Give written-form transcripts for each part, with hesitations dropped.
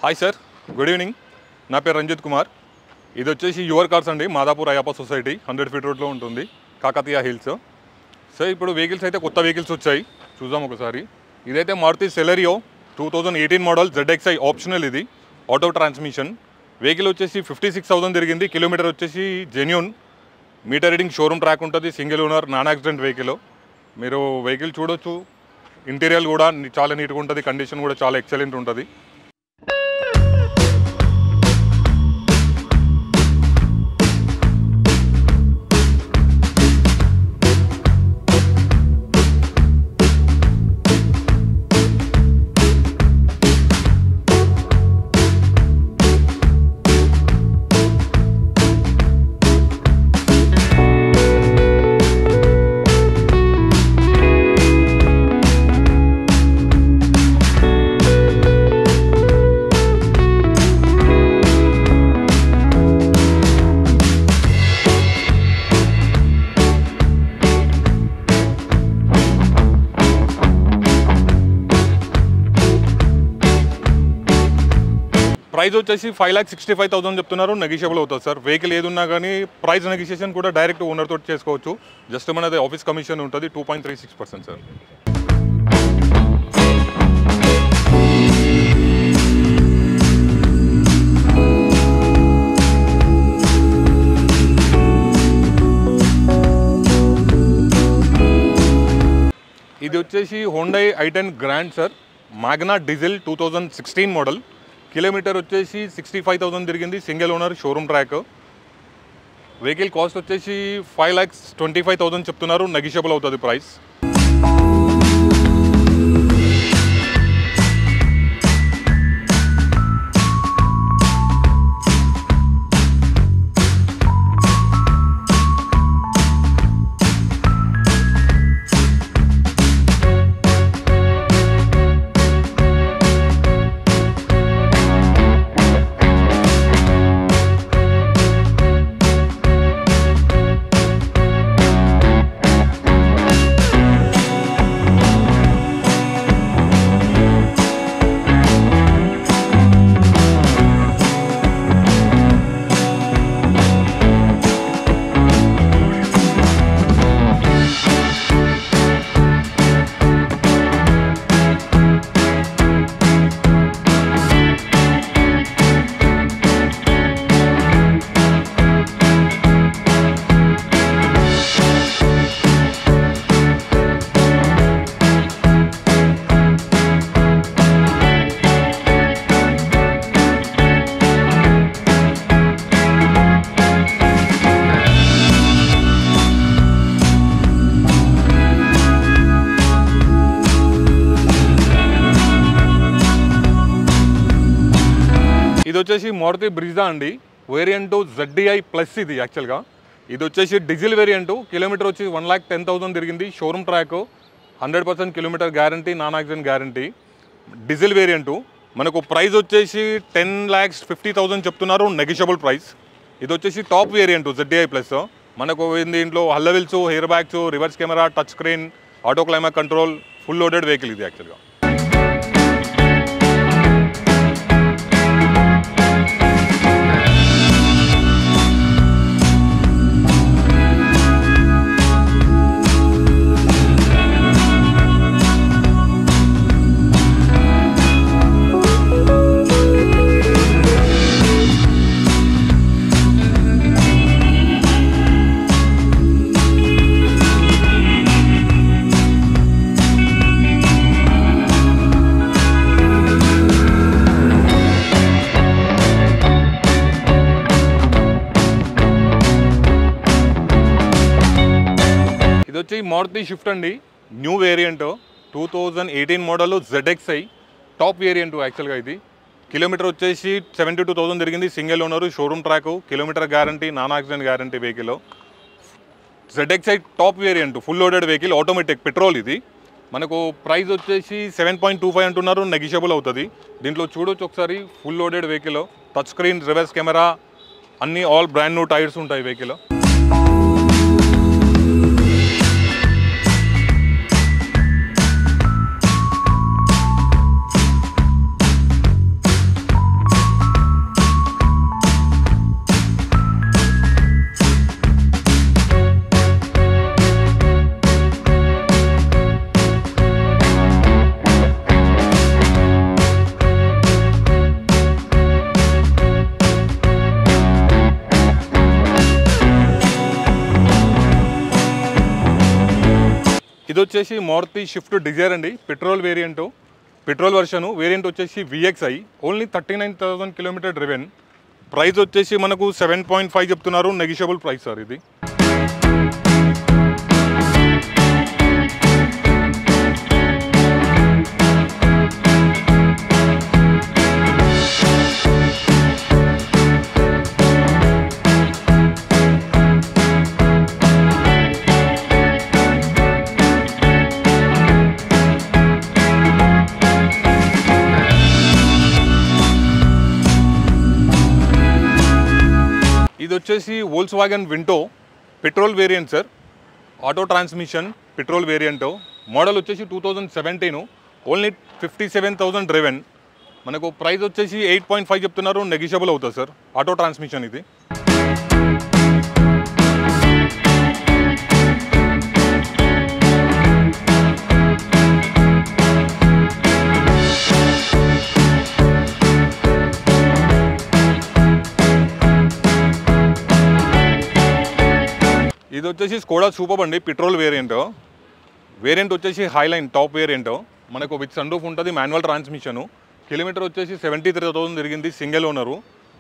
Hi sir, good evening. నా పేరు రంజిత్ కుమార్. ఇది వచ్చేసి యువర్ కార్స్ అండి, మాదాపూర్ అయ్యప్ప సొసైటీ 100 ఫీట్ రోడ్లో ఉంటుంది, కాకతీయ హిల్స్. సార్ ఇప్పుడు వెహికల్స్ అయితే కొత్త వెహికల్స్ వచ్చాయి, చూద్దాం ఒకసారి. ఇదైతే Maruti Celerio 2018 model ZXi optional. ఇది ఆటో ట్రాన్స్మిషన్ వెహికల్ వచ్చేసి 56,000 తిరిగింది. కిలోమీటర్ వచ్చేసి genuine, meter reading showroom track ఉంటుంది, single owner non accident vehicle. మీరు వెహికల్ చూడొచ్చు, ఇంటీరియర్ కూడా చాలా నీట్గా ఉంటుంది, కండిషన్ కూడా చాలా ఎక్సలెంట్ ఉంటుంది. ప్రైస్ వచ్చేసి 5,65,000 చెప్తున్నారు, నెగిషియబుల్ అవుతుంది సార్. వెహికల్ ఏది ఉన్నా కానీ ప్రైస్ నెగిషియేషన్ కూడా డైరెక్ట్ ఓనర్ తోటి చేసుకోవచ్చు. జస్ట్ మనది ఆఫీస్ కమిషన్ ఉంటుంది 2.36% సార్. ఇది వచ్చేసి Hyundai i10 grand sir, Magna diesel 2016 model. Kilometre వచ్చేసి 65,000 తిరిగింది, single owner showroom track. Vehicle cost వచ్చేసి 5,25,000 చెప్తున్నారు, నెగిషియబుల్ అవుతుంది ప్రైస్. ఇది వచ్చేసి మారుతి బ్రిజా అండి, వేరియంట్ ZDI ప్లస్. ఇది యాక్చువల్గా ఇది వచ్చేసి డీజిల్ వేరియంట్. కిలోమీటర్ వచ్చి 1,10,000 తిరిగింది, showroom track, 100% kilometre guarantee, non accident guarantee, diesel variant. మనకు ప్రైస్ వచ్చేసి 10,50,000 చెప్తున్నారు, నెగిషియబుల్ ప్రైస్. ఇది వచ్చేసి టాప్ వేరియంట్ ZDI ప్లస్. మనకు దీంట్లో alloy wheels, air bags, reverse camera, touch screen, auto climate control, full loaded vehicle ఇది యాక్చువల్గా. ఇది వచ్చి మారుతి షిఫ్ట్ అండి, new variant 2018 model ZXi top variant యాక్చువల్గా. ఇది కిలోమీటర్ వచ్చేసి 72,000 తిరిగింది, single owner, showroom track, kilometre guarantee, non accident guarantee vehicle. ZXi top variant, full loaded vehicle, automatic, petrol. ఇది మనకు ప్రైస్ వచ్చేసి 7.25 అంటున్నారు, నెగిషియబుల్ అవుతుంది. దీంట్లో చూడొచ్చు ఒకసారి, full loaded vehicle, touch screen, reverse camera, అన్ని ఆల్ బ్రాండ్ న్యూ టైర్స్ ఉంటాయి వెహికల్. ఇది వచ్చేసి మారుతి షిఫ్ట్ డిజైర్ అండి, petrol variant, petrol version. Variant వచ్చేసి VXI, only 39,000 kilometre driven. Price వచ్చేసి మనకు 7.5 చెప్తున్నారు, నెగిషియబుల్ ప్రైస్ సార్ ఇది. ఇది వచ్చేసి Volkswagen Vento petrol variant sir, auto transmission petrol variant. Model వచ్చేసి 2017, ఓన్లీ 57,000 డ్రివెన్. మనకు ప్రైస్ వచ్చేసి 8.5 చెప్తున్నారు, నెగిషియబుల్ అవుతుంది సార్. ఆటో ట్రాన్స్మిషన్ ఇది. ఇది వచ్చేసి స్కోడా సూపర్ అండి, పెట్రోల్ వేరియంట్. వేరియంట్ వచ్చేసి హైలైన్ టాప్ వేరియంట్. మనకు విత్ సన్ రూఫ్ ఉంటుంది, మాన్యువల్ ట్రాన్స్మిషను. కిలోమీటర్ వచ్చేసి 73,000 తిరిగింది, సింగిల్ ఓనరు.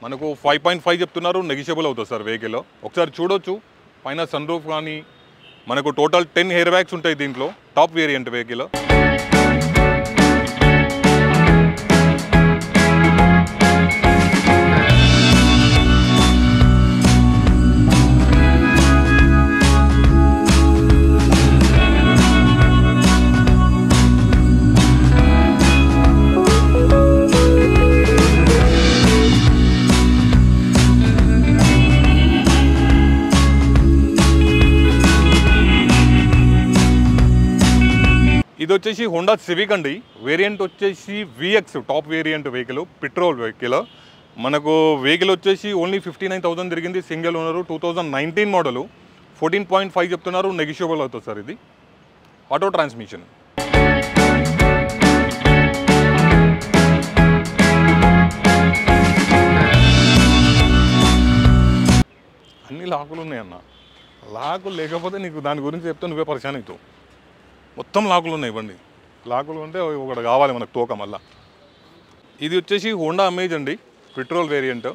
మనకు 5.5 చెప్తున్నారు, నెగిషియబుల్ అవుతుంది సార్ వెహికల్. ఒకసారి చూడొచ్చు పైన సన్ రూఫ్ కానీ. మనకు టోటల్ 10 ఎయిర్ బ్యాగ్స్ ఉంటాయి దీంట్లో. Top variant vehicle. ఇది వచ్చేసి హోండా సివిక్ అండి, వేరియంట్ వచ్చేసి VX top variant vehicle, petrol vehicle. మనకు వెహికల్ వచ్చేసి ఓన్లీ 59,000 తిరిగింది, సింగిల్ ఓనరు. 2019 మోడలు. 14.5 చెప్తున్నారు, నెగిషియబుల్ అవుతుంది సార్ ఇది. Auto transmission. అన్ని లాకులు ఉన్నాయన్న. లాకులు లేకపోతే నీకు దాని గురించి చెప్తే నువ్వే పరిశాన్ అవుతావు. మొత్తం లాకులు ఉన్నాయి బండి. లాకులు ఉంటే ఒకటి కావాలి మనకు తోక మళ్ళా. ఇది వచ్చేసి హోండా అమేజ్ అండి, పెట్రోల్ వేరియంట్.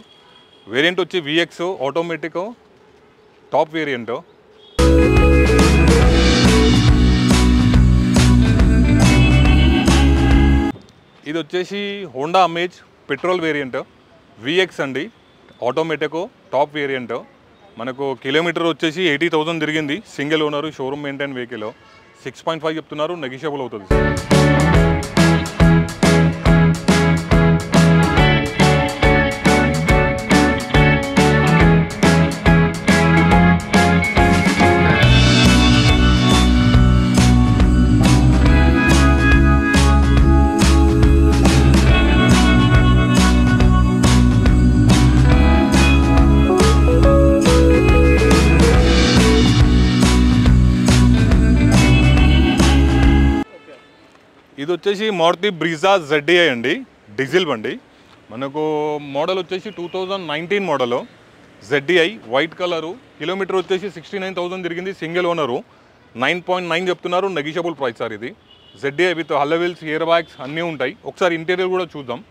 వేరియంట్ వచ్చి VX ఆటోమేటిక్ టాప్ వేరియంట్. ఇది వచ్చేసి Honda Amaze petrol variant, VX అండి, ఆటోమేటిక్ టాప్ వేరియంట్. మనకు కిలోమీటర్ వచ్చేసి 80,000 తిరిగింది, single owner, showroom maintain vehicle. 6.5 చెప్తున్నారు, నెగిషియబుల్ అవుతుంది. ఇది వచ్చేసి మారుతి బ్రీజా ZDI అండి, డీజిల్ బండి. మనకు మోడల్ వచ్చేసి 2019 model, ZDI white colour. Kilometre వచ్చేసి 69,000 తిరిగింది, సింగిల్ ఓనరు. 9.9 చెప్తున్నారు, నెగిషియబుల్ ప్రైస్ సార్ ఇది. ZDI with hello wheels, air bags అన్నీ ఉంటాయి. ఒకసారి ఇంటీరియర్ కూడా చూద్దాం.